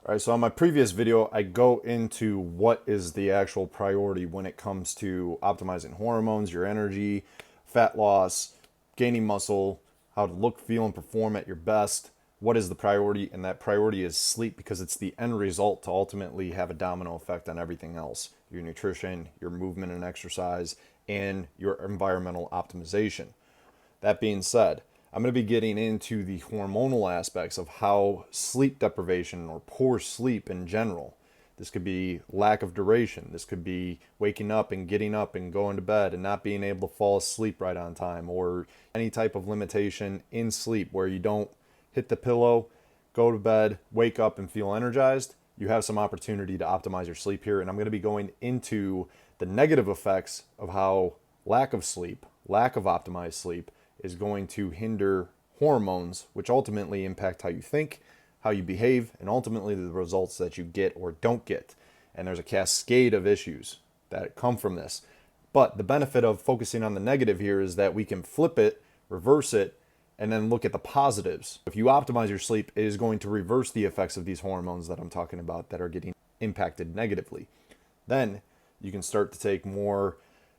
All right, so on my previous video, I go into what is the actual priority when it comes to optimizing hormones, your energy, fat loss, gaining muscle, how to look, feel, and perform at your best. What is the priority? And that priority is sleep, because it's the end result to ultimately have a domino effect on everything else: your nutrition, your movement and exercise, and your environmental optimization. That being said, I'm going to be getting into the hormonal aspects of how sleep deprivation or poor sleep in general. This could be lack of duration. This could be waking up and getting up and going to bed and not being able to fall asleep right on time, or any type of limitation in sleep where you don't hit the pillow, go to bed, wake up and feel energized. You have some opportunity to optimize your sleep here. And I'm going to be going into the negative effects of how lack of sleep, lack of optimized sleep, is going to hinder hormones, which ultimately impact how you think, how you behave, and ultimately the results that you get or don't get. And there's a cascade of issues that come from this. But the benefit of focusing on the negative here is that we can flip it, reverse it, and then look at the positives. If you optimize your sleep, it is going to reverse the effects of these hormones that I'm talking about that are getting impacted negatively. Then you can start to take more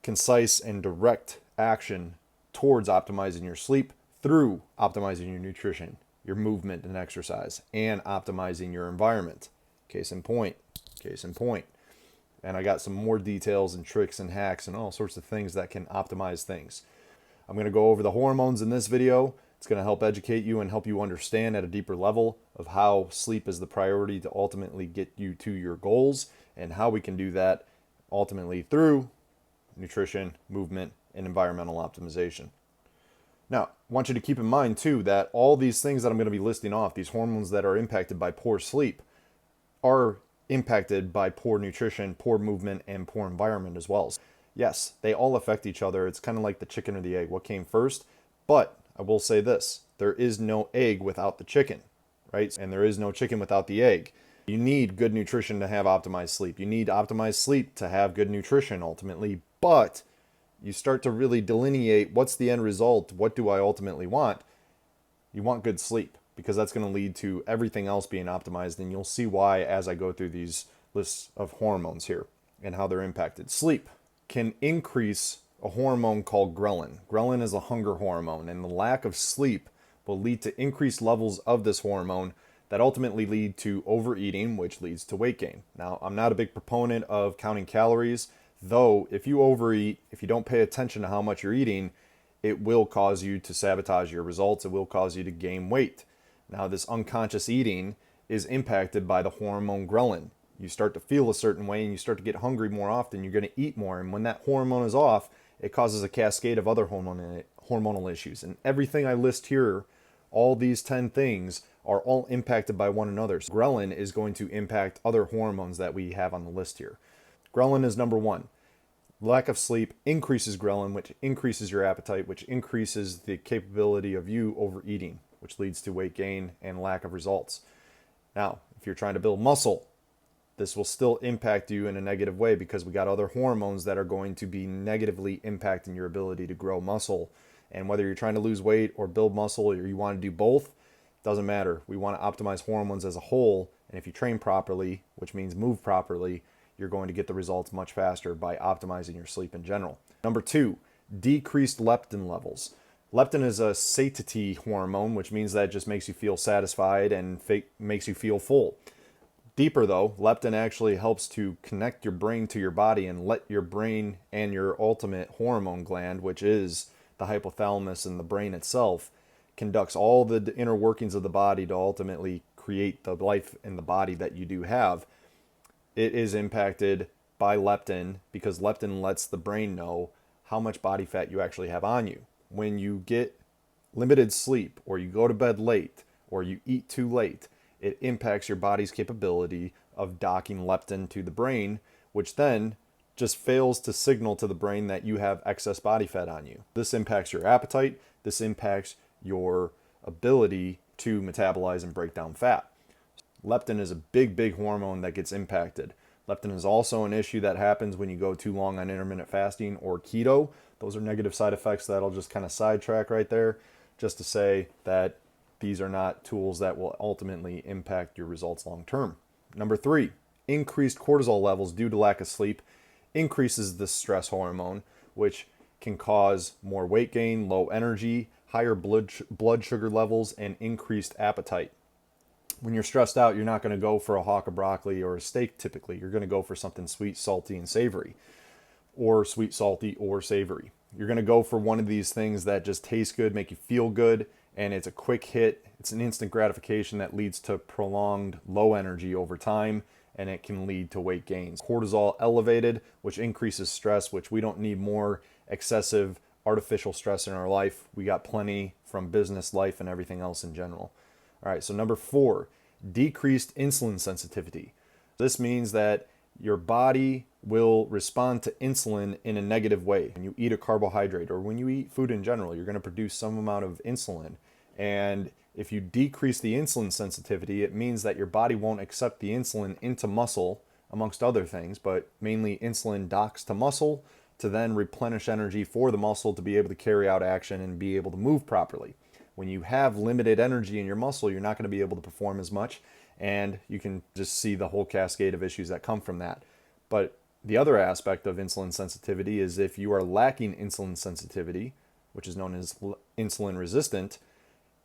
concise and direct action towards optimizing your sleep through optimizing your nutrition, your movement and exercise, and optimizing your environment. Case in point, case in point. And I got some more details and tricks and hacks and all sorts of things that can optimize things. I'm going to go over the hormones in this video. It's going to help educate you and help you understand at a deeper level of how sleep is the priority to ultimately get you to your goals, and how we can do that ultimately through nutrition, movement, and environmental optimization. Now, I want you to keep in mind too that all these things that I'm going to be listing off, these hormones that are impacted by poor sleep, are impacted by poor nutrition, poor movement, and poor environment as well. Yes, they all affect each other. It's kind of like the chicken or the egg. What came first? But I will say this: there is no egg without the chicken, right? And there is no chicken without the egg. You need good nutrition to have optimized sleep. You need optimized sleep to have good nutrition ultimately. But you start to really delineate what's the end result. What do I ultimately want? You want good sleep, because that's going to lead to everything else being optimized. And you'll see why as I go through these lists of hormones here and how they're impacted. Sleep can increase a hormone called ghrelin. Ghrelin is a hunger hormone, and the lack of sleep will lead to increased levels of this hormone that ultimately lead to overeating, which leads to weight gain. Now, I'm not a big proponent of counting calories, though if you overeat, if you don't pay attention to how much you're eating, it will cause you to sabotage your results. It will cause you to gain weight. Now, this unconscious eating is impacted by the hormone ghrelin. You start to feel a certain way and you start to get hungry more often. You're going to eat more. And when that hormone is off, it causes a cascade of other hormonal issues. And everything I list here, all these 10 things, are all impacted by one another. So ghrelin is going to impact other hormones that we have on the list here. Ghrelin is number one. Lack of sleep increases ghrelin, which increases your appetite, which increases the capability of you overeating, which leads to weight gain and lack of results. Now, if you're trying to build muscle, this will still impact you in a negative way, because we got other hormones that are going to be negatively impacting your ability to grow muscle. And whether you're trying to lose weight or build muscle, or you want to do both, doesn't matter. We want to optimize hormones as a whole. And if you train properly, which means move properly, you're going to get the results much faster by optimizing your sleep in general. Number two, decreased leptin levels. Leptin is a satiety hormone, which means that it just makes you feel satisfied and makes you feel full. Deeper though, leptin actually helps to connect your brain to your body and let your brain and your ultimate hormone gland, which is the hypothalamus and the brain itself, conducts all the inner workings of the body to ultimately create the life in the body that you do have. It is impacted by leptin, because leptin lets the brain know how much body fat you actually have on you. When you get limited sleep, or you go to bed late, or you eat too late, it impacts your body's capability of docking leptin to the brain, which then just fails to signal to the brain that you have excess body fat on you. This impacts your appetite. This impacts your ability to metabolize and break down fat. Leptin is a big hormone that gets impacted. Leptin is also an issue that happens when you go too long on intermittent fasting or keto. Those are negative side effects that I'll just kind of sidetrack right there, just to say that these are not tools that will ultimately impact your results long term. Number 3, increased cortisol levels due to lack of sleep increases the stress hormone, which can cause more weight gain, low energy, higher blood sugar levels, and increased appetite. When you're stressed out, you're not going to go for a hawk of broccoli or a steak typically. You're going to go for something sweet, salty, and savory, or sweet, salty, or savory. You're going to go for one of these things that just taste good, make you feel good, and it's a quick hit. It's an instant gratification that leads to prolonged low energy over time, and it can lead to weight gains. Cortisol elevated, which increases stress, which we don't need more excessive artificial stress in our life. We got plenty from business life and everything else in general. All right, so number 4, decreased insulin sensitivity. This means that your body will respond to insulin in a negative way. When you eat a carbohydrate or when you eat food in general, you're going to produce some amount of insulin. And if you decrease the insulin sensitivity, it means that your body won't accept the insulin into muscle, amongst other things, but mainly insulin docks to muscle to then replenish energy for the muscle to be able to carry out action and be able to move properly. When you have limited energy in your muscle, you're not going to be able to perform as much, and you can just see the whole cascade of issues that come from that. But the other aspect of insulin sensitivity is if you are lacking insulin sensitivity, which is known as insulin resistant,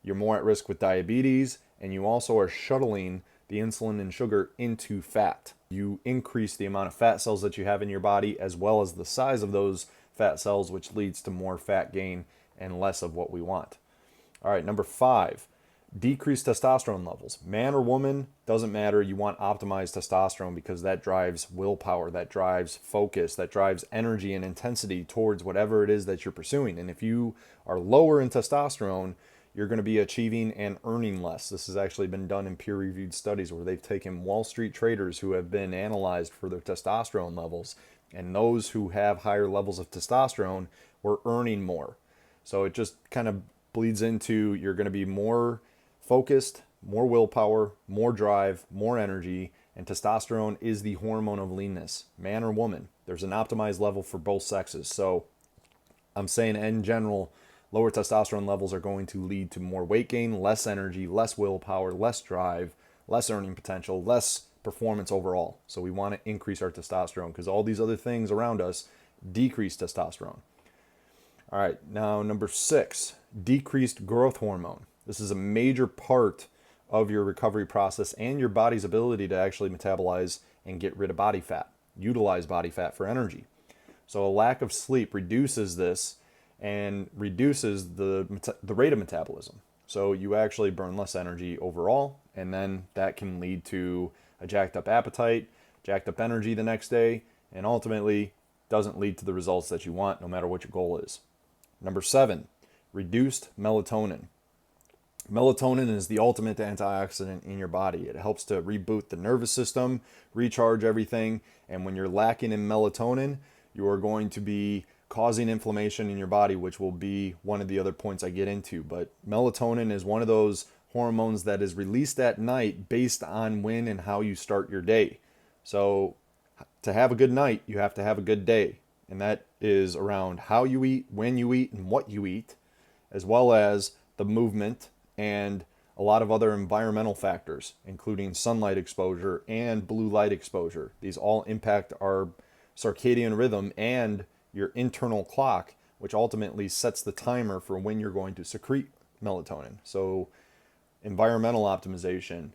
you're more at risk with diabetes, and you also are shuttling the insulin and sugar into fat. You increase the amount of fat cells that you have in your body as well as the size of those fat cells, which leads to more fat gain and less of what we want. All right, number 5, decreased testosterone levels. Man or woman, doesn't matter. You want optimized testosterone because that drives willpower, that drives focus, that drives energy and intensity towards whatever it is that you're pursuing. And if you are lower in testosterone, you're going to be achieving and earning less. This has actually been done in peer-reviewed studies where they've taken Wall Street traders who have been analyzed for their testosterone levels, and those who have higher levels of testosterone were earning more. So it just kind of bleeds into you're going to be more focused, more willpower, more drive, more energy, and testosterone is the hormone of leanness, man or woman. There's an optimized level for both sexes. So I'm saying in general, lower testosterone levels are going to lead to more weight gain, less energy, less willpower, less drive, less earning potential, less performance overall. So we want to increase our testosterone because all these other things around us decrease testosterone. All right, now number 6, decreased growth hormone. This is a major part of your recovery process and your body's ability to actually metabolize and get rid of body fat, utilize body fat for energy. So a lack of sleep reduces this and reduces the rate of metabolism. So you actually burn less energy overall, and then that can lead to a jacked up appetite, jacked up energy the next day, and ultimately doesn't lead to the results that you want no matter what your goal is. Number 7, reduced melatonin. Melatonin is the ultimate antioxidant in your body. It helps to reboot the nervous system, recharge everything, and when you're lacking in melatonin, you are going to be causing inflammation in your body, which will be one of the other points I get into. But melatonin is one of those hormones that is released at night based on when and how you start your day. So to have a good night, you have to have a good day. And that is around how you eat, when you eat, and what you eat, as well as the movement and a lot of other environmental factors, including sunlight exposure and blue light exposure. These all impact our circadian rhythm and your internal clock, which ultimately sets the timer for when you're going to secrete melatonin. So environmental optimization,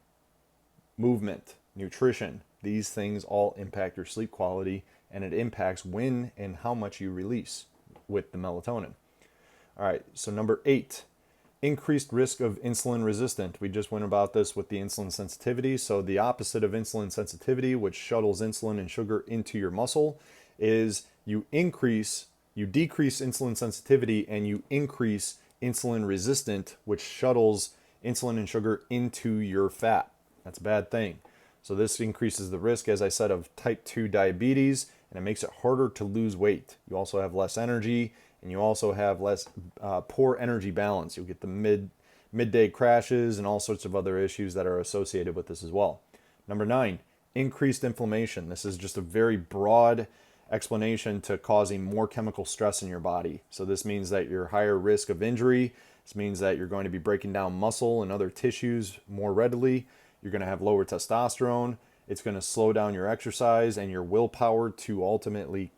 movement, nutrition, these things all impact your sleep quality, and it impacts when and how much you release with the melatonin. All right, so number 8, increased risk of insulin resistant. We just went about this with the insulin sensitivity. So the opposite of insulin sensitivity, which shuttles insulin and sugar into your muscle, is you decrease insulin sensitivity and you increase insulin resistant, which shuttles insulin and sugar into your fat. That's a bad thing. So this increases the risk, as I said, of type 2 diabetes, and it makes it harder to lose weight. You also have less energy, and you also have less poor energy balance. You'll get the midday crashes and all sorts of other issues that are associated with this as well. Number 9, increased inflammation. This is just a very broad explanation to causing more chemical stress in your body. So this means that you're higher risk of injury. This means that you're going to be breaking down muscle and other tissues more readily. You're going to have lower testosterone, It's going to slow down your exercise and your willpower to ultimately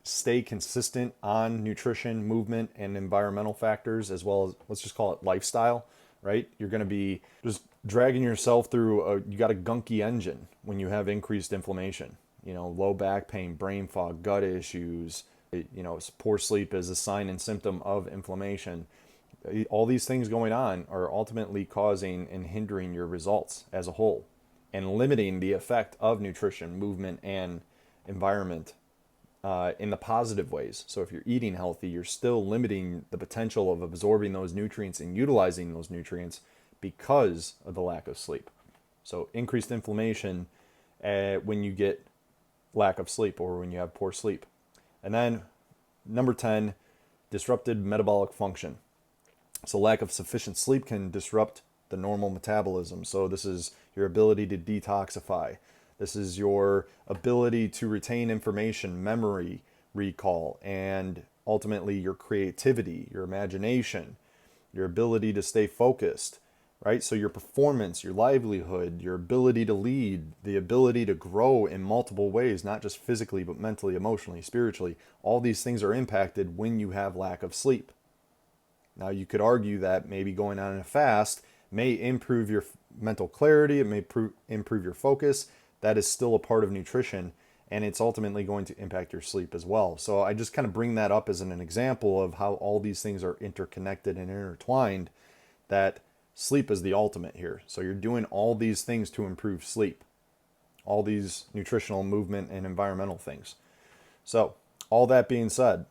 stay consistent on nutrition, movement, and environmental factors, as well as, let's just call it lifestyle, right? You're going to be just dragging yourself through you got a gunky engine when you have increased inflammation. Low back pain, brain fog, gut issues, poor sleep is a sign and symptom of inflammation. All these things going on are ultimately causing and hindering your results as a whole and limiting the effect of nutrition, movement, and environment in the positive ways. So if you're eating healthy, you're still limiting the potential of absorbing those nutrients and utilizing those nutrients because of the lack of sleep. So increased inflammation when you get lack of sleep or when you have poor sleep. And then number 10, disrupted metabolic function. So lack of sufficient sleep can disrupt the normal metabolism. So this is your ability to detoxify. This is your ability to retain information, memory, recall, and ultimately your creativity, your imagination, your ability to stay focused, right? So your performance, your livelihood, your ability to lead, the ability to grow in multiple ways, not just physically, but mentally, emotionally, spiritually. All these things are impacted when you have lack of sleep. Now, you could argue that maybe going on a fast may improve your mental clarity, it may improve your focus. That is still a part of nutrition, and it's ultimately going to impact your sleep as well. So I just kind of bring that up as an example of how all these things are interconnected and intertwined, that sleep is the ultimate here. So you're doing all these things to improve sleep, all these nutritional, movement, and environmental things. So all that being said,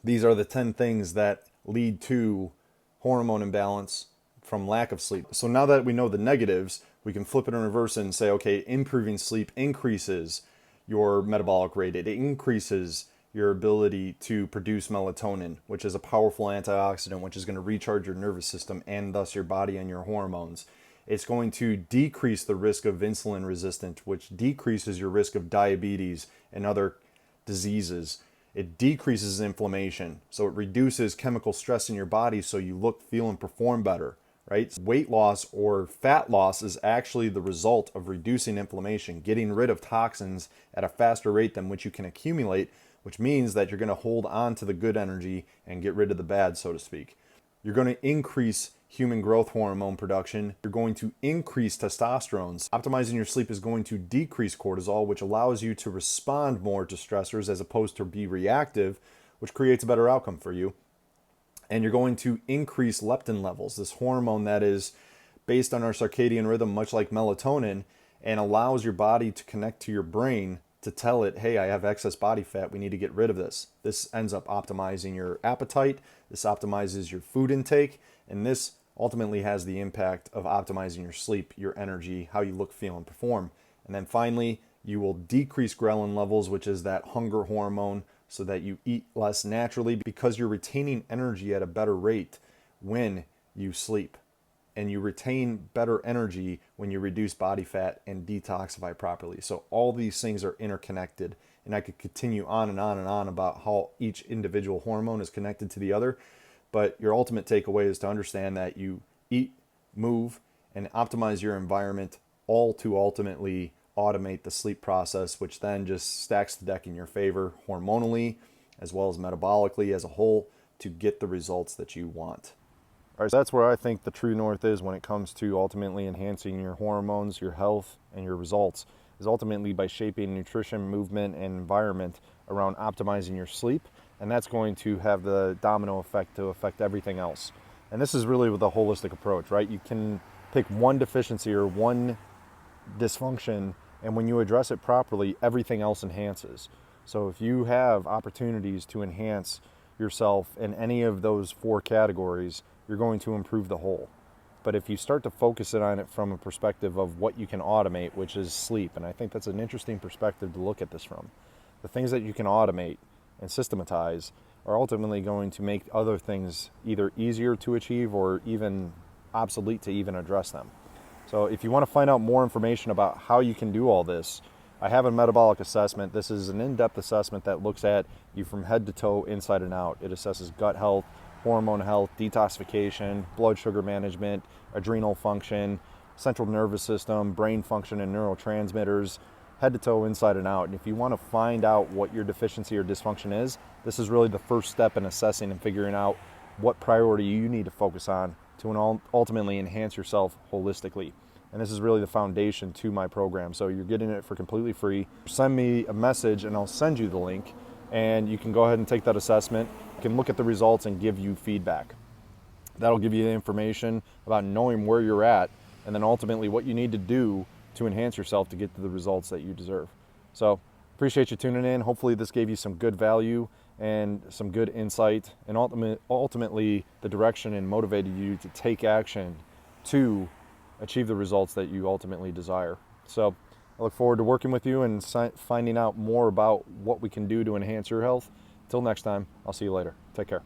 these are the 10 things that lead to hormone imbalance from lack of sleep. So now that we know the negatives, we can flip it in reverse and say, okay, improving sleep increases your metabolic rate. It increases your ability to produce melatonin, which is a powerful antioxidant, which is going to recharge your nervous system and thus your body and your hormones. It's going to decrease the risk of insulin resistance, which decreases your risk of diabetes and other diseases. It decreases inflammation, so it reduces chemical stress in your body so you look, feel, and perform better, right? Weight loss or fat loss is actually the result of reducing inflammation, getting rid of toxins at a faster rate than which you can accumulate, which means that you're going to hold on to the good energy and get rid of the bad, so to speak. You're going to increase human growth hormone production. You're going to increase testosterone. Optimizing your sleep is going to decrease cortisol, which allows you to respond more to stressors as opposed to be reactive, which creates a better outcome for you. And you're going to increase leptin levels, this hormone that is based on our circadian rhythm, much like melatonin, and allows your body to connect to your brain to tell it, hey, I have excess body fat, we need to get rid of this. This ends up optimizing your appetite, this optimizes your food intake, and this ultimately has the impact of optimizing your sleep, your energy, how you look, feel, and perform. And then finally, you will decrease ghrelin levels, which is that hunger hormone, so that you eat less naturally because you're retaining energy at a better rate when you sleep. And you retain better energy when you reduce body fat and detoxify properly. So all these things are interconnected. And I could continue on and on and on about how each individual hormone is connected to the other. But your ultimate takeaway is to understand that you eat, move, and optimize your environment, all to ultimately automate the sleep process, which then just stacks the deck in your favor hormonally as well as metabolically as a whole to get the results that you want. All right, so that's where I think the true north is when it comes to ultimately enhancing your hormones, your health, and your results, is ultimately by shaping nutrition, movement, and environment around optimizing your sleep. And that's going to have the domino effect to affect everything else. And this is really with a holistic approach, right? You can pick one deficiency or one dysfunction, and when you address it properly, everything else enhances. So if you have opportunities to enhance yourself in any of those 4 categories, you're going to improve the whole. But if you start to focus it on it from a perspective of what you can automate, which is sleep, and I think that's an interesting perspective to look at this from. The things that you can automate and systematize are ultimately going to make other things either easier to achieve or even obsolete to even address them. So if you want to find out more information about how you can do all this, I have a metabolic assessment. This is an in-depth assessment that looks at you from head to toe, inside and out. It assesses gut health, hormone health, detoxification, blood sugar management, adrenal function, central nervous system, brain function, and neurotransmitters, head to toe, inside and out. And if you want to find out what your deficiency or dysfunction is, this is really the first step in assessing and figuring out what priority you need to focus on to ultimately enhance yourself holistically. And this is really the foundation to my program. So you're getting it for completely free. Send me a message and I'll send you the link, and you can go ahead and take that assessment. You can look at the results and give you feedback. That'll give you the information about knowing where you're at, and then ultimately what you need to do to enhance yourself to get to the results that you deserve. So appreciate you tuning in. Hopefully this gave you some good value and some good insight, and ultimately the direction and motivated you to take action to achieve the results that you ultimately desire. So I look forward to working with you and finding out more about what we can do to enhance your health. Till next time, I'll see you later. Take care.